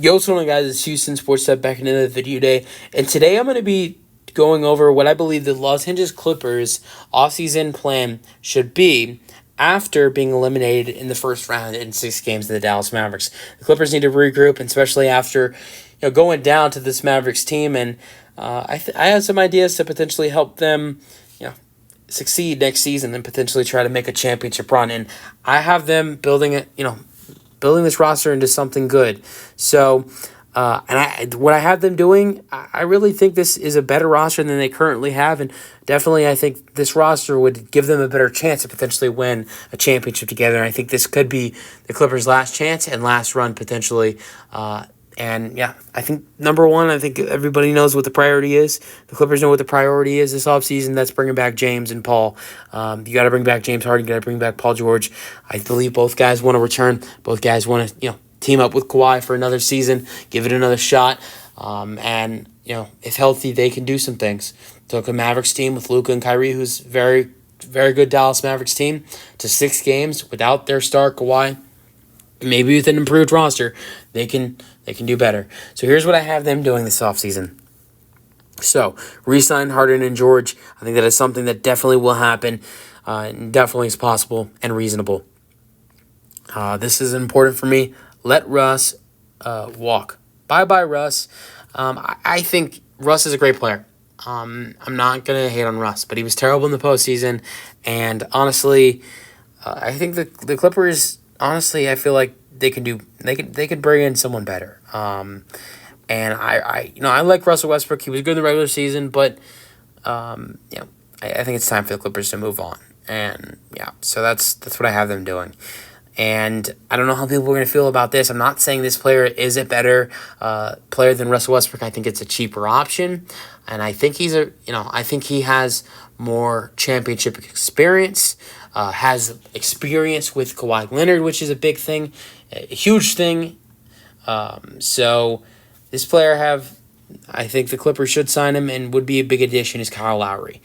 Yo, what's going on, guys? It's Houston Sports Step back into the video day, and today I'm going to be going over what I believe the Los Angeles Clippers offseason plan should be after being eliminated in the first round in 6 games of the Dallas Mavericks. The Clippers need to regroup, and especially after going down to this Mavericks team, and I have some ideas to potentially help them succeed next season and potentially try to make a championship run. And I have them building this roster into something good. So, what I have them doing, I really think this is a better roster than they currently have, and definitely I think this roster would give them a better chance to potentially win a championship together. And I think this could be the Clippers' last chance and last run potentially. I think number one, I think everybody knows what the priority is. The Clippers know what the priority is this offseason. That's bringing back James and Paul. You got to bring back James Harden. You got to bring back Paul George. I believe both guys want to return. Both guys want to, team up with Kawhi for another season, give it another shot. If healthy, they can do some things. Took a Mavericks team with Luka and Kyrie, who's very, very good Dallas Mavericks team, to 6 games without their star Kawhi. Maybe with an improved roster, they can do better. So here's what I have them doing this offseason. So, re-sign Harden and George. I think that is something that definitely will happen, and definitely is possible and reasonable. This is important for me. Let Russ walk. Bye-bye, Russ. I think Russ is a great player. I'm not going to hate on Russ, but he was terrible in the postseason. And honestly, I think the Clippers, honestly, I feel like they could bring in someone better. And I like Russell Westbrook. He was good in the regular season, but I think it's time for the Clippers to move on. And so that's what I have them doing. And I don't know how people are going to feel about this. I'm not saying this player is a better player than Russell Westbrook. I think it's a cheaper option, and I think I think he has more championship experience. Has experience with Kawhi Leonard, which is a big thing, a huge thing. So this player I think the Clippers should sign him, and would be a big addition is Kyle Lowry.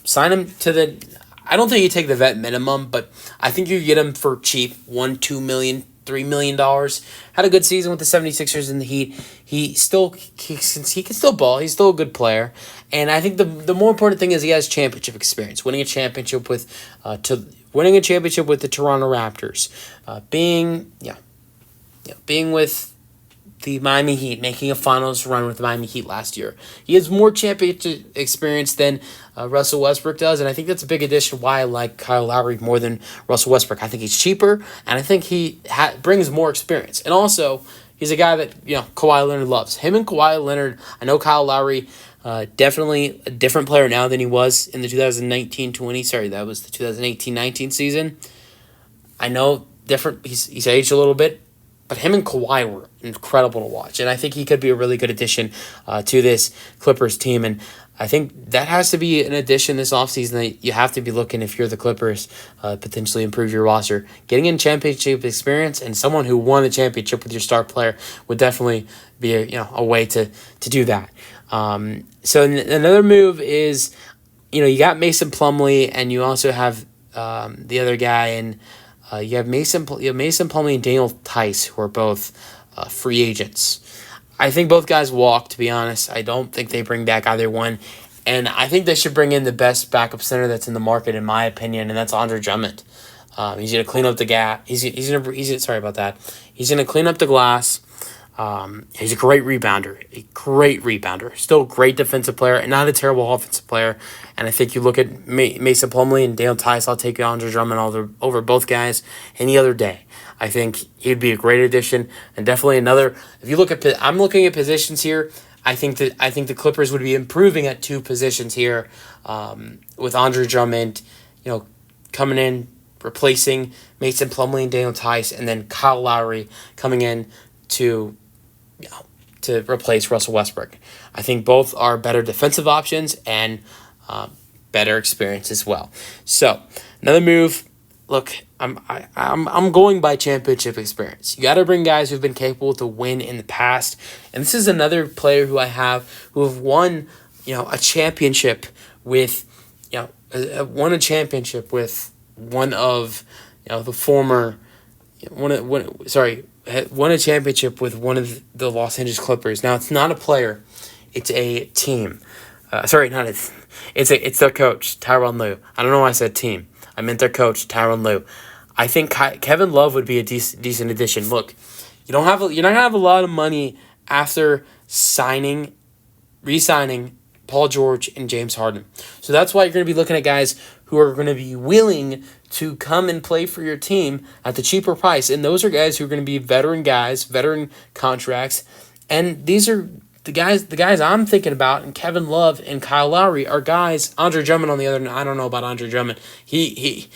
Sign him to I don't think you take the vet minimum, but I think you get him for cheap, $1, $2 million, $3 million. Had a good season with the 76ers and the Heat. He can still ball. He's still a good player. And I think the more important thing is he has championship experience, winning a championship with the Toronto Raptors, being with the Miami Heat, making a finals run with the Miami Heat last year. He has more championship experience than Russell Westbrook does, and I think that's a big addition why I like Kyle Lowry more than Russell Westbrook. I think he's cheaper, and I think he brings more experience. And also, he's a guy that Kawhi Leonard loves. Him and Kawhi Leonard, I know Kyle Lowry, definitely a different player now than he was in the 2019-20. Sorry, that was the 2018-19 season. I know different. He's aged a little bit. But him and Kawhi were incredible to watch, and I think he could be a really good addition to this Clippers team. And I think that has to be an addition this offseason that you have to be looking if you're the Clippers, potentially improve your roster. Getting in championship experience and someone who won a championship with your star player would definitely be a way to do that. So another move is, you got Mason Plumlee, and you also have the other guy in. You have Mason Plumlee and Daniel Tice, who are both free agents. I think both guys walk, to be honest. I don't think they bring back either one. And I think they should bring in the best backup center that's in the market, in my opinion, and that's Andre Drummond. He's going to clean up the gap. Sorry about that. He's going to clean up the glass. He's a great rebounder. Still a great defensive player and not a terrible offensive player. And I think you look at Mason Plumlee and Daniel Tice, I'll take Andre Drummond over both guys any other day. I think he'd be a great addition, and definitely another. If you look at, I'm looking at positions here. I think the Clippers would be improving at 2 positions here, with Andre Drummond, coming in, replacing Mason Plumlee and Daniel Tice, and then Kyle Lowry coming in to replace Russell Westbrook. I think both are better defensive options and better experience as well. So another move. Look, I'm going by championship experience. You got to bring guys who've been capable to win in the past, and this is another player who have won a championship with won a championship with one of the former won a championship with one of the Los Angeles Clippers. Now, it's not a player. It's a team. Sorry, not it's their coach, Tyronn Lue. I don't know why I said team. I meant their coach, Tyronn Lue. I think Kevin Love would be a decent addition. Look, you're not gonna have a lot of money after re-signing Paul George and James Harden. So that's why you're going to be looking at guys who are going to be willing to come and play for your team at the cheaper price. And those are guys who are going to be veteran contracts. And these are the guys I'm thinking about, and Kevin Love and Kyle Lowry are guys. Andre Drummond on the other end, I don't know about Andre Drummond. He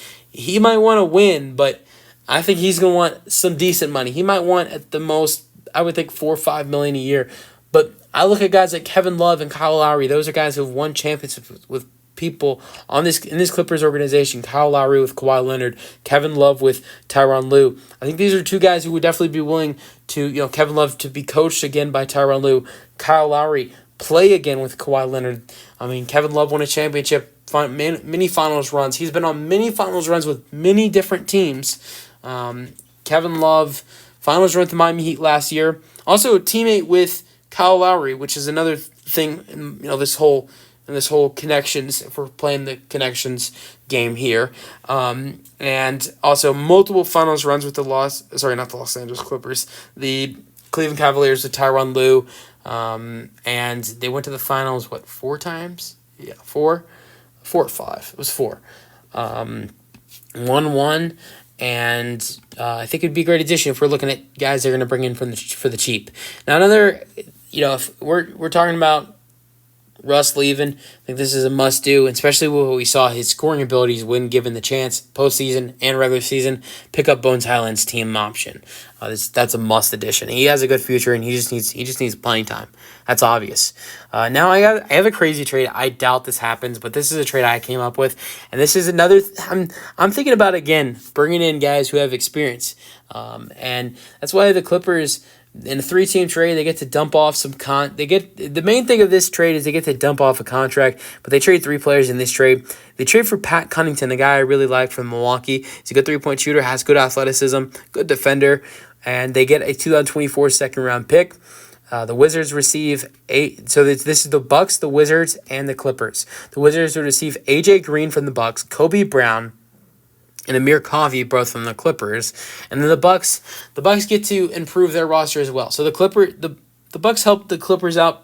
might want to win, but I think he's going to want some decent money. He might want at the most, I would think, $4 or $5 million a year. But I look at guys like Kevin Love and Kyle Lowry. Those are guys who have won championships with people in this Clippers organization. Kyle Lowry with Kawhi Leonard, Kevin Love with Tyronn Lue. I think these are two guys who would definitely be willing to, Kevin Love to be coached again by Tyronn Lue, Kyle Lowry play again with Kawhi Leonard. I mean, Kevin Love won a championship, many finals runs. He's been on many finals runs with many different teams. Kevin Love, finals run with the Miami Heat last year. Also a teammate with Kyle Lowry, which is another thing in this whole connections, if we're playing the connections game here. And also multiple finals runs with not the Los Angeles Clippers, the Cleveland Cavaliers with Tyronn Lue. And they went to the finals, 4 times? Yeah, 4 or 5. It was 4. 1-1. And I think it'd be a great addition if we're looking at guys they're going to bring in for the cheap. Now, another, if we're talking about Russ leaving, I think this is a must-do, especially what we saw his scoring abilities when given the chance, postseason and regular season. Pick up Bones Highland's team option. That's a must addition. He has a good future, and he just needs playing time. That's obvious. Now I have a crazy trade. I doubt this happens, but this is a trade I came up with, and this is another. I'm thinking about again bringing in guys who have experience, and that's why the Clippers. In a 3-team trade, they get to dump off the main thing of this trade is they get to dump off a contract, but they trade 3 players in this trade. They trade for Pat Connaughton, the guy I really like from Milwaukee. He's a good 3-point shooter, has good athleticism, good defender, and they get a 2024 second-round pick. The Wizards receive this is the Bucks, the Wizards, and the Clippers. The Wizards will receive AJ Green from the Bucks, Kobe Brown, and Amir Coffey, both from the Clippers. And then the Bucks get to improve their roster as well. So the Bucks help the Clippers out,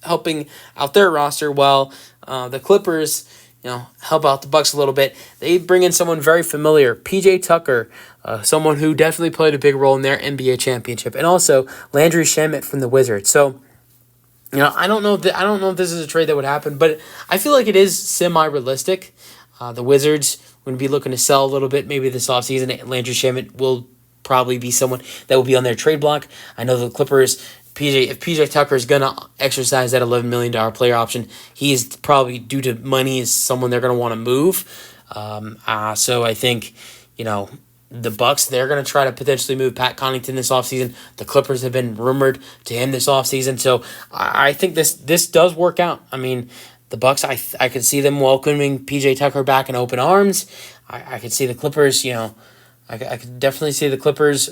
helping out their roster, while the Clippers, help out the Bucks a little bit. They bring in someone very familiar, PJ Tucker, someone who definitely played a big role in their NBA championship, and also Landry Shamet from the Wizards. So, I don't know if this is a trade that would happen, but I feel like it is semi-realistic. The Wizards would be looking to sell a little bit maybe this offseason. Landry Shamet will probably be someone that will be on their trade block. I know the Clippers, if PJ Tucker is going to exercise that $11 million player option, he is probably, due to money, is someone they're going to want to move. So I think, the Bucks, they're going to try to potentially move Pat Connaughton this offseason. The Clippers have been rumored to him this offseason. So I think this does work out. I mean, the Bucks, I could see them welcoming PJ Tucker back in open arms. I could see the Clippers, I could definitely see the Clippers,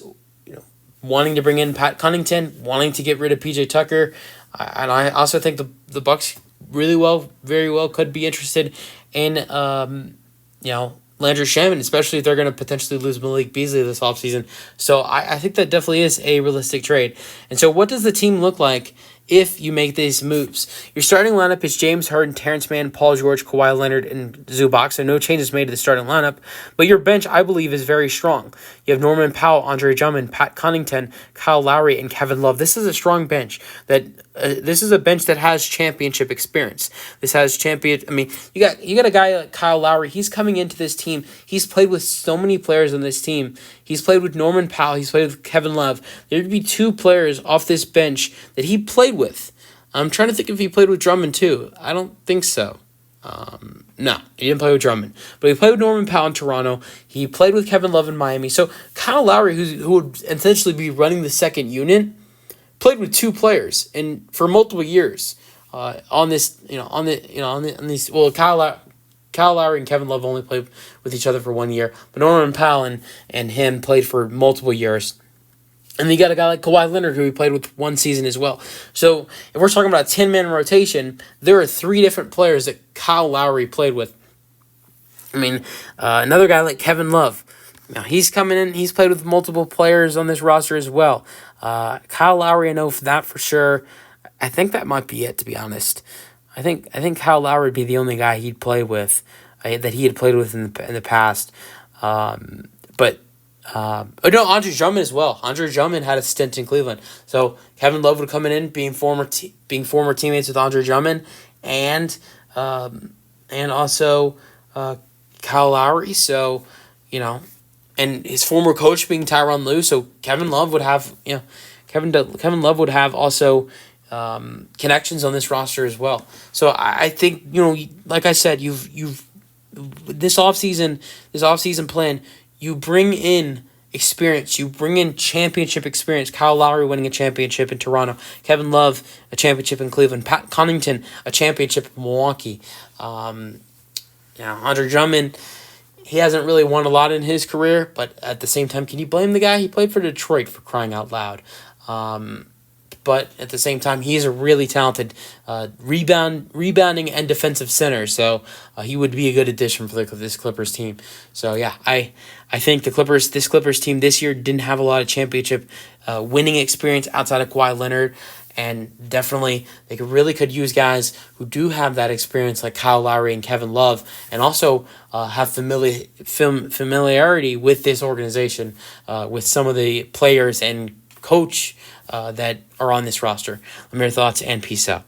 wanting to bring in Pat Connaughton, wanting to get rid of PJ Tucker. And I also think the Bucks very well could be interested in, Landry Shamet, especially if they're going to potentially lose Malik Beasley this offseason. So I think that definitely is a realistic trade. And so what does the team look like if you make these moves? Your starting lineup is James Harden, Terrence Mann, Paul George, Kawhi Leonard, and Zubac. So no changes made to the starting lineup. But your bench, I believe, is very strong. You have Norman Powell, Andre Drummond, Pat Connaughton, Kyle Lowry, and Kevin Love. This is a strong bench. This is a bench that has championship experience. This has you got a guy like Kyle Lowry. He's coming into this team. He's played with so many players on this team. He's played with Norman Powell. He's played with Kevin Love. There'd be 2 players off this bench that he played with. I'm trying to think if he played with Drummond too. I don't think so. No, he didn't play with Drummond. But he played with Norman Powell in Toronto. He played with Kevin Love in Miami. So Kyle Lowry, who would essentially be running the second unit, played with 2 players and for multiple years on these. Well, Kyle Lowry and Kevin Love only played with each other for 1 year, but Norman Powell and him played for multiple years. And then you got a guy like Kawhi Leonard, who he played with one season as well. So if we're talking about a 10-man rotation, there are 3 different players that Kyle Lowry played with. I mean, another guy like Kevin Love. Now, he's coming in. He's played with multiple players on this roster as well. Kyle Lowry, I know for that for sure. I think that might be it, to be honest. I think Kyle Lowry would be the only guy he'd play with, that he had played with in the past. Andre Drummond as well. Andre Drummond had a stint in Cleveland, so Kevin Love would come in being former teammates with Andre Drummond, and also Kyle Lowry. So and his former coach being Tyronn Lue. So Kevin Love would have Kevin Love would have also connections on this roster as well. So I think like I said, you've this offseason plan. You bring in experience. You bring in championship experience. Kyle Lowry winning a championship in Toronto. Kevin Love, a championship in Cleveland. Pat Connaughton, a championship in Milwaukee. Andre Drummond, he hasn't really won a lot in his career, but at the same time, can you blame the guy? He played for Detroit, for crying out loud. But at the same time, he's a really talented rebounding and defensive center. So he would be a good addition for this Clippers team. So yeah, I think this Clippers team this year didn't have a lot of championship winning experience outside of Kawhi Leonard, and definitely they could use guys who do have that experience like Kyle Lowry and Kevin Love, and also have familiarity with this organization, with some of the players and coach that are on this roster. Let me know your thoughts, and peace out.